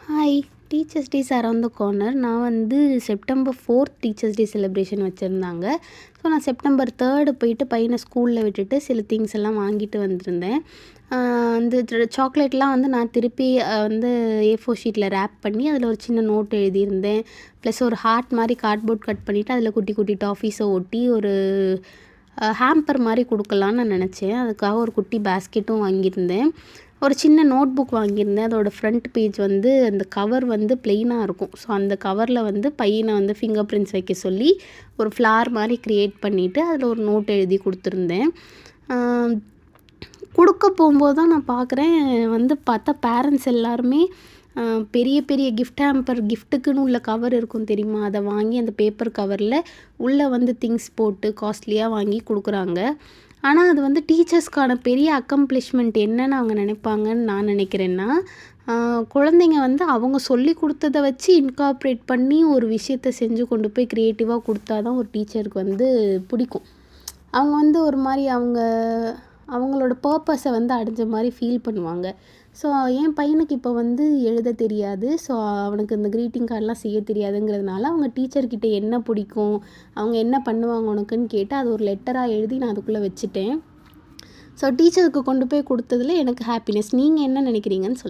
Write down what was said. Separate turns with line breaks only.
Hi! Teachers days around the corner. நான் வந்து September 4th teachers day celebration வச்சுருந்தாங்க. So நான் செப்டம்பர் 3 போயிட்டு பையனை ஸ்கூலில் விட்டுட்டு சில திங்ஸ் எல்லாம் வாங்கிட்டு வந்திருந்தேன். அந்த சாக்லேட்லாம் வந்து நான் திருப்பி வந்து A4 ஷீட்டில் ரேப் பண்ணி அதில் ஒரு சின்ன நோட் எழுதியிருந்தேன். ப்ளஸ் ஒரு ஹார்ட் மாதிரி கார்ட்போர்ட் கட் பண்ணிவிட்டு அதில் குட்டி குட்டி டாஃபீஸை ஒட்டி ஒரு ஹேம்பர் மாதிரி கொடுக்கலான்னு நான் நினச்சேன். அதுக்காக ஒரு குட்டி பேஸ்கெட்டும் வாங்கியிருந்தேன். ஒரு சின்ன நோட் புக் வாங்கியிருந்தேன். அதோடய ஃப்ரண்ட் பேஜ் வந்து அந்த கவர் வந்து ப்ளெயினாக இருக்கும். ஸோ அந்த கவரில் வந்து பையனை வந்து ஃபிங்கர் பிரிண்ட்ஸ் வைக்க சொல்லி ஒரு ஃப்ளார் மாதிரி க்ரியேட் பண்ணிவிட்டு அதில் ஒரு நோட் எழுதி கொடுத்துருந்தேன். கொடுக்க போகும்போது தான் நான் பார்க்குறேன், வந்து பார்த்தா பேரண்ட்ஸ் எல்லாருமே பெரிய பெரிய கிஃப்ட் ஹேம்பர் கிஃப்ட்டுக்குன்னு உள்ள கவர் இருக்கும் தெரியுமா, அதை வாங்கி அந்த பேப்பர் கவரில் உள்ளே வந்து திங்ஸ் போட்டு காஸ்ட்லியாக வாங்கி கொடுக்குறாங்க. ஆனால் அது வந்து டீச்சர்ஸ்க்கான பெரிய அக்கம்ப்ளிஷ்மெண்ட் என்னன்னு அவங்க நினைப்பாங்கன்னு நான் நினைக்கிறேன்னா, குழந்தைங்க வந்து அவங்க சொல்லி கொடுத்ததை வச்சு இன்கார்ப்ரேட் பண்ணி ஒரு விஷயத்த செஞ்சு கொண்டு போய் க்ரியேட்டிவாக கொடுத்தா தான் ஒரு டீச்சருக்கு வந்து பிடிக்கும். அவங்க வந்து ஒரு மாதிரி அவங்களோட பர்பஸை வந்து அடைஞ்ச மாதிரி ஃபீல் பண்ணுவாங்க. ஸோ என் பையனுக்கு இப்போ வந்து எழுத தெரியாது. ஸோ அவனுக்கு இந்த க்ரீட்டிங் கார்டெலாம் செய்ய தெரியாதுங்கிறதுனால அவங்க டீச்சர்கிட்ட என்ன பிடிக்கும், அவங்க என்ன பண்ணுவாங்க உனக்குன்னு கேட்டு அது ஒரு லெட்டராக எழுதி நான் அதுக்குள்ளே வச்சுட்டேன். ஸோ டீச்சருக்கு கொண்டு போய் கொடுத்ததில் எனக்கு ஹாப்பினஸ். நீங்கள் என்ன நினைக்கிறீங்கன்னு